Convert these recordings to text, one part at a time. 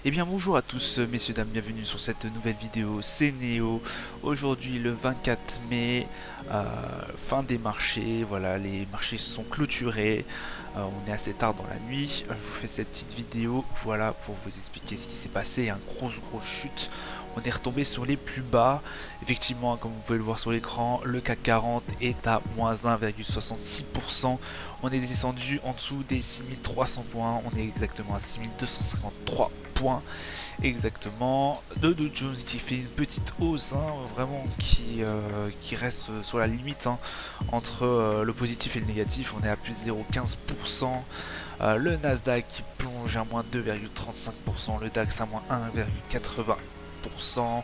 Eh bien bonjour à tous messieurs dames, bienvenue sur cette nouvelle vidéo, c'est Néo. Aujourd'hui le 24 mai, fin des marchés, voilà les marchés sont clôturés, on est assez tard dans la nuit. Je vous fais cette petite vidéo voilà pour vous expliquer ce qui s'est passé, une grosse chute. On est retombé sur les plus bas, effectivement comme vous pouvez le voir sur l'écran, le CAC 40 est à moins 1,66%. On est descendu en dessous des 6300 points, on est exactement à 6253 points exactement. Le Dow Jones qui fait une petite hausse, vraiment qui reste sur la limite entre le positif et le négatif. On est à plus 0,15%. Le Nasdaq qui plonge à moins 2,35%, le DAX à moins 1,80%.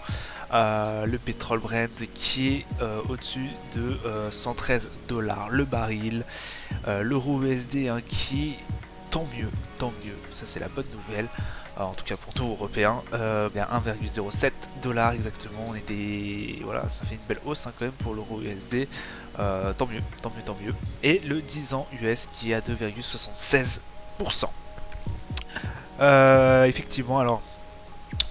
Le pétrole Brent qui est au-dessus de 113 dollars le baril. L'euro USD qui est tant mieux, ça c'est la bonne nouvelle. En tout cas pour tout européen, 1,07 dollars exactement. On était, voilà, ça fait une belle hausse quand même pour l'euro USD. Tant mieux, tant mieux, tant mieux. Et le 10 ans US qui est à 2,76%. Effectivement, alors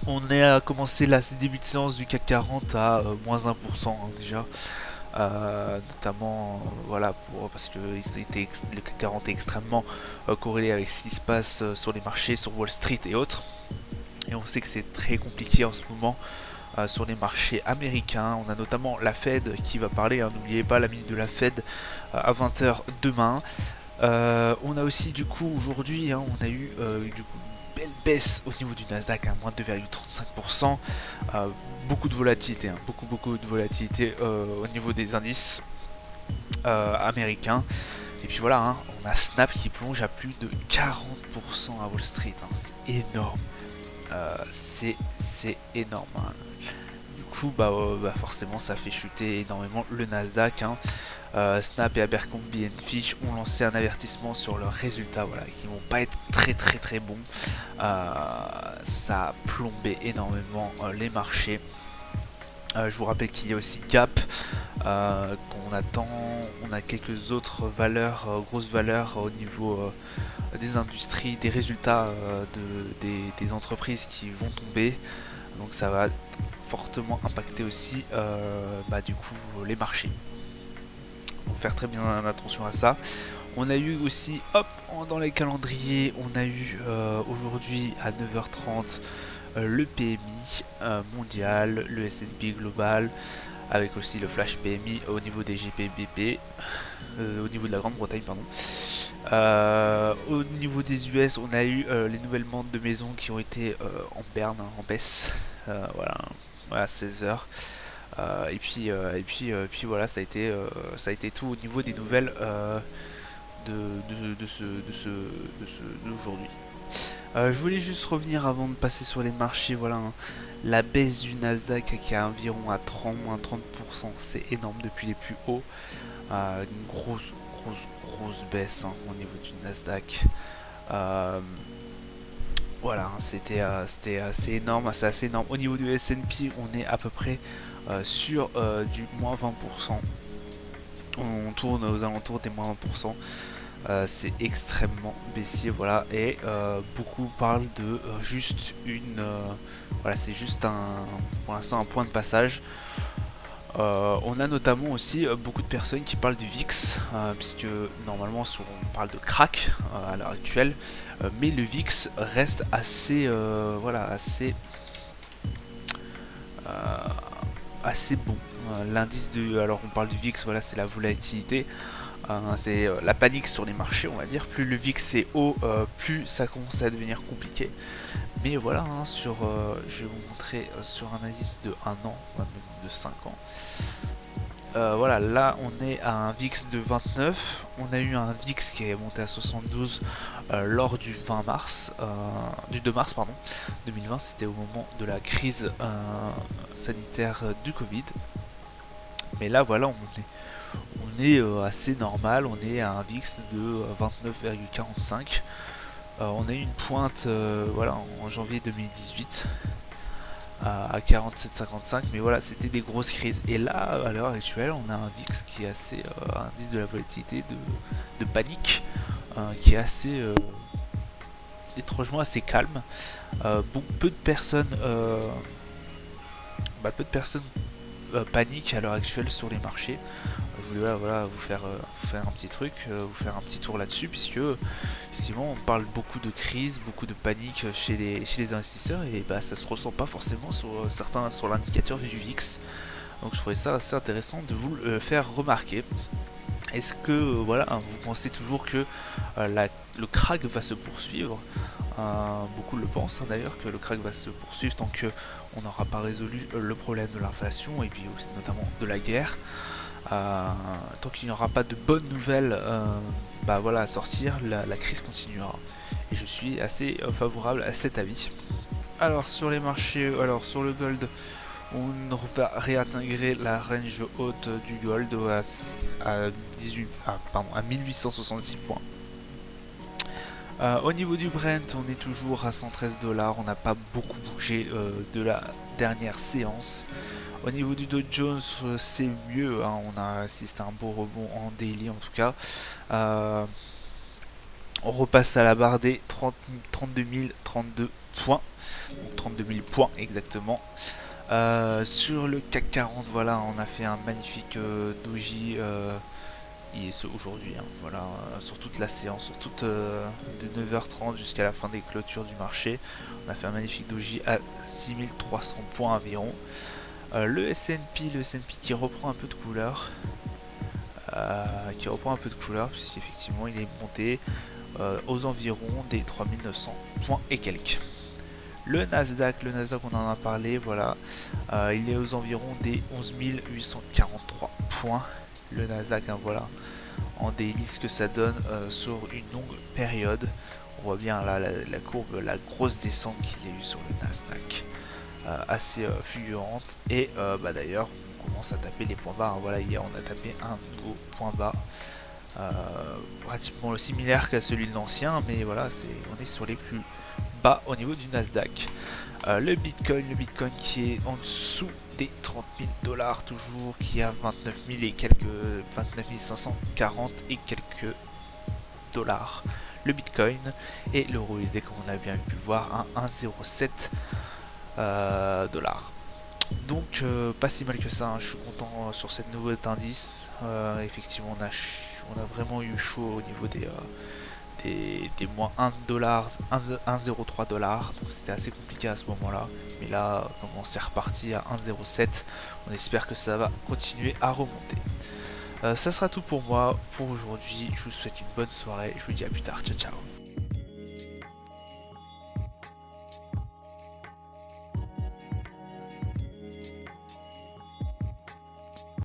on a commencé la début de séance du CAC 40 à moins 1% déjà. Notamment voilà parce que le CAC 40 est extrêmement corrélé avec ce qui se passe sur les marchés, sur Wall Street et autres. Et on sait que c'est très compliqué en ce moment sur les marchés américains. On a notamment la Fed qui va parler, n'oubliez pas la minute de la Fed à 20h demain. On a aussi du coup aujourd'hui, on a eu du coup une belle baisse au niveau du Nasdaq à moins 2,35%. Beaucoup de volatilité, beaucoup de volatilité au niveau des indices américains. Et puis voilà, on a Snap qui plonge à plus de 40% à Wall Street, c'est énorme. C'est énorme. Du coup, forcément, ça fait chuter énormément le Nasdaq. Snap et Abercrombie Fitch ont lancé un avertissement sur leurs résultats, voilà, qui vont pas être très bons. Ça a plombé énormément les marchés. Je vous rappelle qu'il y a aussi Gap, qu'on attend. On a quelques autres valeurs, grosses valeurs au niveau des industries, des résultats des entreprises qui vont tomber. Donc ça va fortement impacter aussi du coup les marchés. Donc faire très bien attention à ça. On a eu aussi, dans les calendriers, on a eu aujourd'hui à 9h30 le PMI mondial, le S&P global, avec aussi le flash PMI au niveau des GPBP, au niveau de la Grande-Bretagne, pardon. Au niveau des US, on a eu les nouvelles ventes de maisons qui ont été en berne, en baisse, voilà 16h. Et puis voilà, ça a été tout au niveau des nouvelles d'aujourd'hui. Je voulais juste revenir avant de passer sur les marchés, voilà, la baisse du Nasdaq qui est environ à moins 30%, c'est énorme depuis les plus hauts. Une grosse baisse au niveau du Nasdaq. Voilà, c'était assez énorme, c'est assez énorme. Au niveau du S&P, on est à peu près sur du moins 20%. On tourne aux alentours des moins 20%. C'est extrêmement baissier, voilà, et beaucoup parlent de juste une voilà, c'est juste pour l'instant un point de passage. On a notamment aussi beaucoup de personnes qui parlent du VIX, puisque normalement on parle de crack à l'heure actuelle, mais le VIX reste assez assez bon. L'indice de, alors on parle du VIX, voilà, c'est la volatilité. C'est la panique sur les marchés, on va dire. Plus le VIX est haut, plus ça commence à devenir compliqué. Mais voilà, je vais vous montrer sur un indice de 1 an, même de 5 ans. Voilà, là on est à un VIX de 29. On a eu un VIX qui est monté à 72 lors du 20 mars, du 2 mars pardon, 2020. C'était au moment de la crise sanitaire du Covid. Mais là voilà, on est assez normal, on est à un VIX de 29,45. On a eu une pointe voilà, en janvier 2018 à 47,55, mais voilà, c'était des grosses crises. Et là, à l'heure actuelle, on a un VIX qui est assez, un indice de la volatilité de panique, qui est assez étrangement assez calme. Bon, peu de personnes, paniquent à l'heure actuelle sur les marchés. Je voulais voilà, vous faire un petit truc, vous faire un petit tour là-dessus, puisque effectivement on parle beaucoup de crise, beaucoup de panique chez les investisseurs, et bah ça se ressent pas forcément sur l'indicateur du VIX. Donc je trouvais ça assez intéressant de vous le faire remarquer. Est-ce que voilà, vous pensez toujours que le krach va se poursuivre? Beaucoup le pensent d'ailleurs, que le krach va se poursuivre tant qu'on n'aura pas résolu le problème de l'inflation et puis aussi notamment de la guerre. Tant qu'il n'y aura pas de bonnes nouvelles bah voilà, à sortir, la crise continuera. Et je suis assez favorable à cet avis. Alors sur les marchés, alors sur le gold, on va réintégrer la range haute du gold à 1866 points. Au niveau du Brent, on est toujours à 113 $, on n'a pas beaucoup bougé de la dernière séance. Au niveau du Dow Jones, c'est mieux, hein, on a assisté à un beau rebond en daily en tout cas. On repasse à la barre des 32 032 points, donc 32 000 points exactement. Sur le CAC 40, voilà, on a fait un magnifique doji aujourd'hui, hein, voilà, sur toute la séance, sur toute de 9h30 jusqu'à la fin des clôtures du marché. On a fait un magnifique doji à 6300 points environ. Le S&P qui reprend un peu de couleur, puisqu'effectivement il est monté aux environs des 3900 points et quelques. Le Nasdaq, on en a parlé, voilà, il est aux environs des 11 843 points. Le Nasdaq, hein, voilà, en daily ce que ça donne sur une longue période. On voit bien là la courbe, la grosse descente qu'il y a eu sur le Nasdaq, assez fulgurante. Et bah, d'ailleurs, on commence à taper les points bas, hein. Voilà, hier on a tapé un nouveau point bas, pratiquement similaire qu'à celui de l'ancien, mais voilà, on est sur les plus bas au niveau du Nasdaq. Le Bitcoin qui est en dessous des 30 000 $, toujours, qui est à 29 000 et quelques, 29 540 et quelques dollars. Le Bitcoin et l'euro USD, comme on a bien pu le voir, à 1,07 $. Donc pas si mal que ça, hein. Je suis content sur cette nouveau indice. Effectivement on a vraiment eu chaud au niveau des moins 1 $, 1,03 $, donc c'était assez compliqué à ce moment là, mais là comme on s'est reparti à 1,07, on espère que ça va continuer à remonter. Ça sera tout pour moi pour aujourd'hui, je vous souhaite une bonne soirée, je vous dis à plus tard, ciao ciao.